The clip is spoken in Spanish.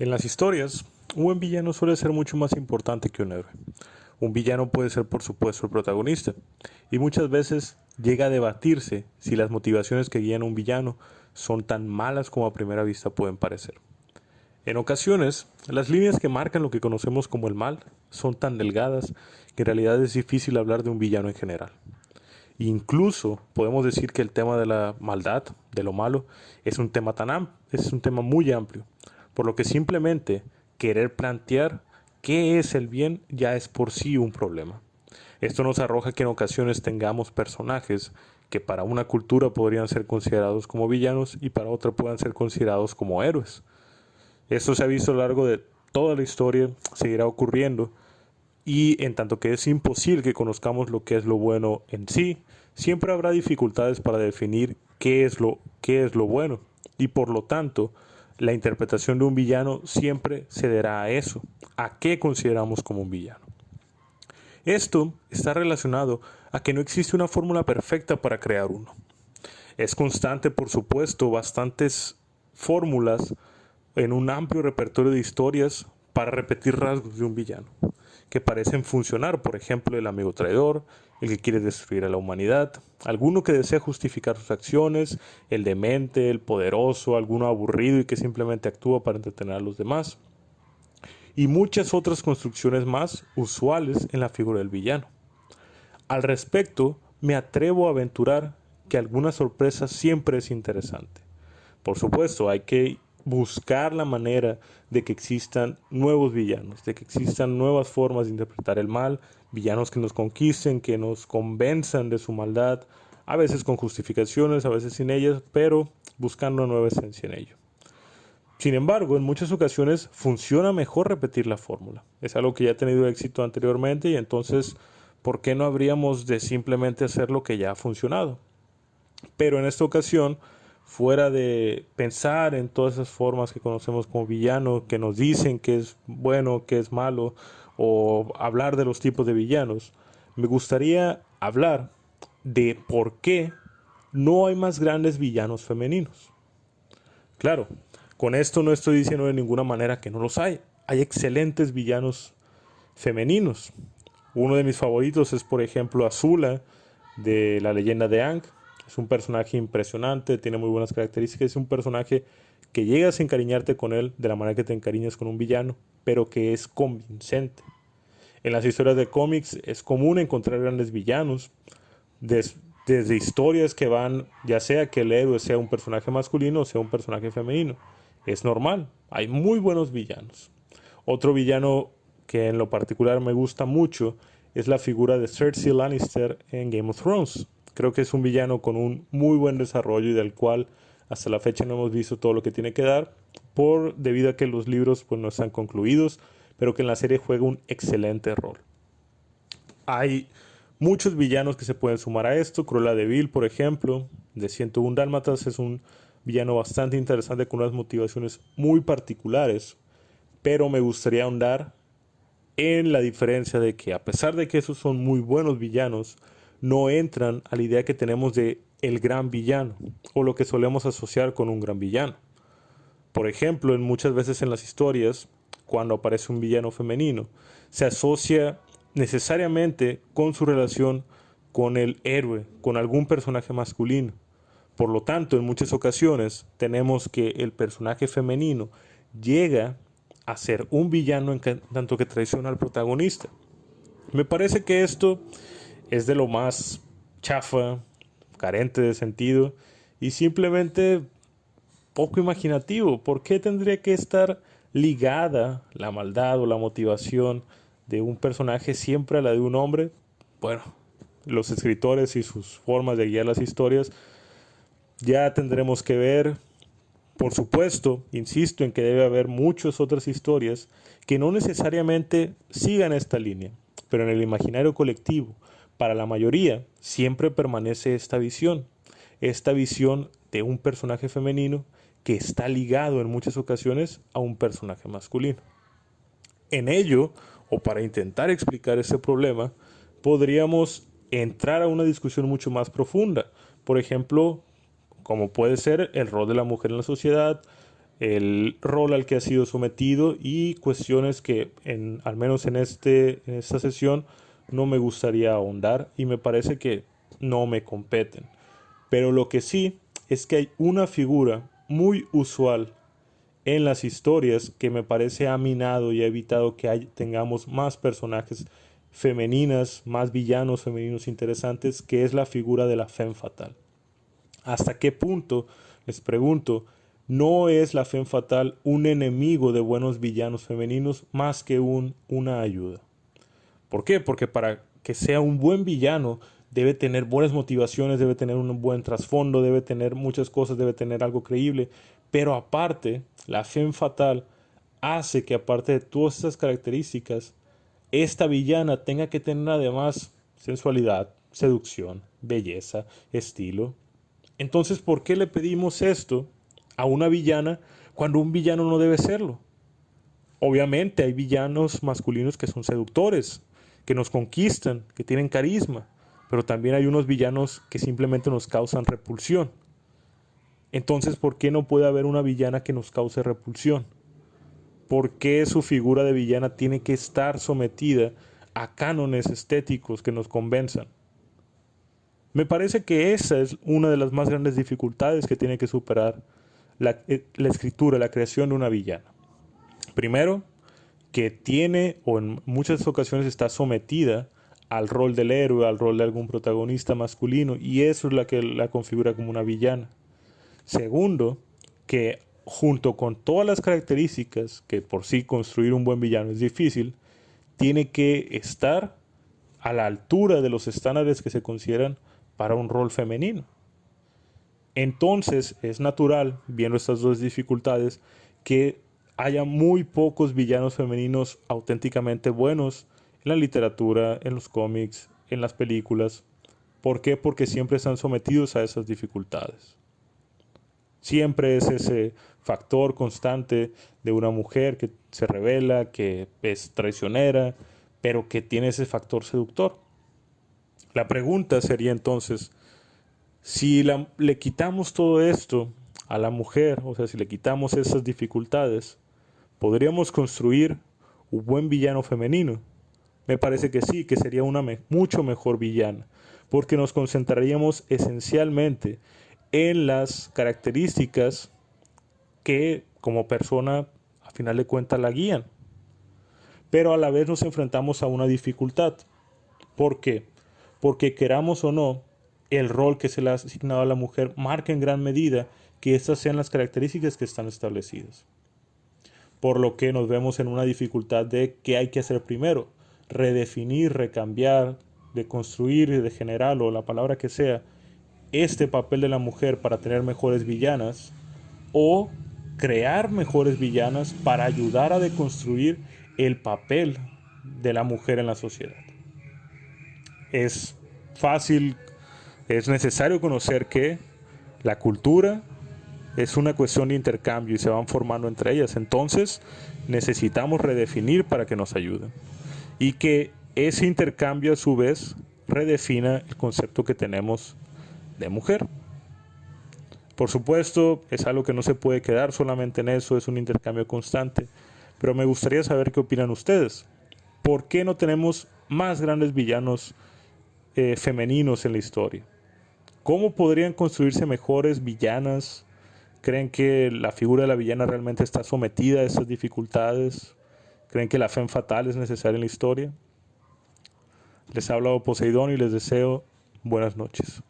En las historias, un buen villano suele ser mucho más importante que un héroe. Un villano puede ser, por supuesto, el protagonista, y muchas veces llega a debatirse si las motivaciones que guían a un villano son tan malas como a primera vista pueden parecer. En ocasiones, las líneas que marcan lo que conocemos como el mal son tan delgadas que en realidad es difícil hablar de un villano en general. Incluso podemos decir que el tema de la maldad, de lo malo, es un tema muy amplio, por lo que simplemente querer plantear qué es el bien ya es por sí un problema. Esto nos arroja que en ocasiones tengamos personajes que para una cultura podrían ser considerados como villanos y para otra puedan ser considerados como héroes. Esto se ha visto a lo largo de toda la historia, seguirá ocurriendo, y en tanto que es imposible que conozcamos lo que es lo bueno en sí, siempre habrá dificultades para definir qué es lo bueno. Y por lo tanto, la interpretación de un villano siempre cederá a eso, a qué consideramos como un villano. Esto está relacionado a que no existe una fórmula perfecta para crear uno. Es constante, por supuesto, bastantes fórmulas en un amplio repertorio de historias para repetir rasgos de un villano, que parecen funcionar, por ejemplo, el amigo traidor, el que quiere destruir a la humanidad, alguno que desea justificar sus acciones, el demente, el poderoso, alguno aburrido y que simplemente actúa para entretener a los demás, y muchas otras construcciones más usuales en la figura del villano. Al respecto, me atrevo a aventurar que alguna sorpresa siempre es interesante. Por supuesto, hay que buscar la manera de que existan nuevos villanos, de que existan nuevas formas de interpretar el mal, villanos que nos conquisten, que nos convenzan de su maldad, a veces con justificaciones, a veces sin ellas, pero buscando una nueva esencia en ello. Sin embargo, en muchas ocasiones funciona mejor repetir la fórmula. Es algo que ya ha tenido éxito anteriormente y entonces, ¿por qué no habríamos de simplemente hacer lo que ya ha funcionado? Pero en esta ocasión, fuera de pensar en todas esas formas que conocemos como villano, que nos dicen que es bueno, que es malo, o hablar de los tipos de villanos, me gustaría hablar de por qué no hay más grandes villanos femeninos. Claro, con esto no estoy diciendo de ninguna manera que no los hay. Hay excelentes villanos femeninos. Uno de mis favoritos es, por ejemplo, Azula de la leyenda de Aang. Es un personaje impresionante, tiene muy buenas características. Es un personaje que llegas a encariñarte con él de la manera que te encariñas con un villano, pero que es convincente. En las historias de cómics es común encontrar grandes villanos, desde historias que van, ya sea que el héroe sea un personaje masculino o sea un personaje femenino. Es normal, hay muy buenos villanos. Otro villano que en lo particular me gusta mucho es la figura de Cersei Lannister en Game of Thrones. Creo que es un villano con un muy buen desarrollo y del cual hasta la fecha no hemos visto todo lo que tiene que dar, debido a que los libros pues, no están concluidos, pero que en la serie juega un excelente rol. Hay muchos villanos que se pueden sumar a esto. Cruella de Vil, por ejemplo, de 101 Dálmatas, es un villano bastante interesante con unas motivaciones muy particulares, pero me gustaría ahondar en la diferencia de que a pesar de que esos son muy buenos villanos, no entran a la idea que tenemos de el gran villano o lo que solemos asociar con un gran villano. Por ejemplo, en muchas veces en las historias, cuando aparece un villano femenino, se asocia necesariamente con su relación con el héroe, con algún personaje masculino. Por lo tanto, en muchas ocasiones tenemos que el personaje femenino llega a ser un villano en tanto que traiciona al protagonista. Me parece que esto es de lo más chafa, carente de sentido y simplemente poco imaginativo. ¿Por qué tendría que estar ligada la maldad o la motivación de un personaje siempre a la de un hombre? Bueno, los escritores y sus formas de guiar las historias ya tendremos que ver. Por supuesto, insisto en que debe haber muchas otras historias que no necesariamente sigan esta línea, pero en el imaginario colectivo, para la mayoría, siempre permanece esta visión de un personaje femenino que está ligado en muchas ocasiones a un personaje masculino. En ello, o para intentar explicar ese problema, podríamos entrar a una discusión mucho más profunda. Por ejemplo, como puede ser el rol de la mujer en la sociedad, el rol al que ha sido sometido y cuestiones que al menos en esta sesión no me gustaría ahondar y me parece que no me competen. Pero lo que sí es que hay una figura muy usual en las historias que me parece ha minado y ha evitado que tengamos más personajes femeninas, más villanos femeninos interesantes, que es la figura de la femme fatale. ¿Hasta qué punto, les pregunto, no es la femme fatale un enemigo de buenos villanos femeninos más que una ayuda? ¿Por qué? Porque para que sea un buen villano debe tener buenas motivaciones, debe tener un buen trasfondo, debe tener muchas cosas, debe tener algo creíble. Pero aparte, la femme fatale hace que aparte de todas esas características, esta villana tenga que tener además sensualidad, seducción, belleza, estilo. Entonces, ¿por qué le pedimos esto a una villana cuando un villano no debe serlo? Obviamente hay villanos masculinos que son seductores, que nos conquistan, que tienen carisma, pero también hay unos villanos que simplemente nos causan repulsión. Entonces, ¿por qué no puede haber una villana que nos cause repulsión? ¿Por qué su figura de villana tiene que estar sometida a cánones estéticos que nos convenzan? Me parece que esa es una de las más grandes dificultades que tiene que superar la escritura, la creación de una villana. Primero, que tiene o en muchas ocasiones está sometida al rol del héroe, al rol de algún protagonista masculino, y eso es la que la configura como una villana. Segundo, que junto con todas las características que por sí construir un buen villano es difícil, tiene que estar a la altura de los estándares que se consideran para un rol femenino. Entonces es natural, viendo estas dos dificultades, que haya muy pocos villanos femeninos auténticamente buenos en la literatura, en los cómics, en las películas. ¿Por qué? Porque siempre están sometidos a esas dificultades. Siempre es ese factor constante de una mujer que se revela, que es traicionera, pero que tiene ese factor seductor. La pregunta sería entonces, si le quitamos todo esto a la mujer, o sea, si le quitamos esas dificultades, ¿podríamos construir un buen villano femenino? Me parece que sí, que sería una mucho mejor villana, porque nos concentraríamos esencialmente en las características que como persona a final de cuentas la guían. Pero a la vez nos enfrentamos a una dificultad. ¿Por qué? Porque queramos o no, el rol que se le ha asignado a la mujer marca en gran medida que estas sean las características que están establecidas. Por lo que nos vemos en una dificultad de qué hay que hacer primero, redefinir, recambiar, deconstruir, degenerar o la palabra que sea, este papel de la mujer para tener mejores villanas o crear mejores villanas para ayudar a deconstruir el papel de la mujer en la sociedad. Es fácil, es necesario conocer que la cultura es una cuestión de intercambio y se van formando entre ellas. Entonces necesitamos redefinir para que nos ayuden. Y que ese intercambio a su vez redefina el concepto que tenemos de mujer. Por supuesto, es algo que no se puede quedar solamente en eso, es un intercambio constante. Pero me gustaría saber qué opinan ustedes. ¿Por qué no tenemos más grandes villanos femeninos en la historia? ¿Cómo podrían construirse mejores villanas? ¿Creen que la figura de la villana realmente está sometida a esas dificultades? ¿Creen que la femme fatale es necesaria en la historia? Les ha hablado Poseidón y les deseo buenas noches.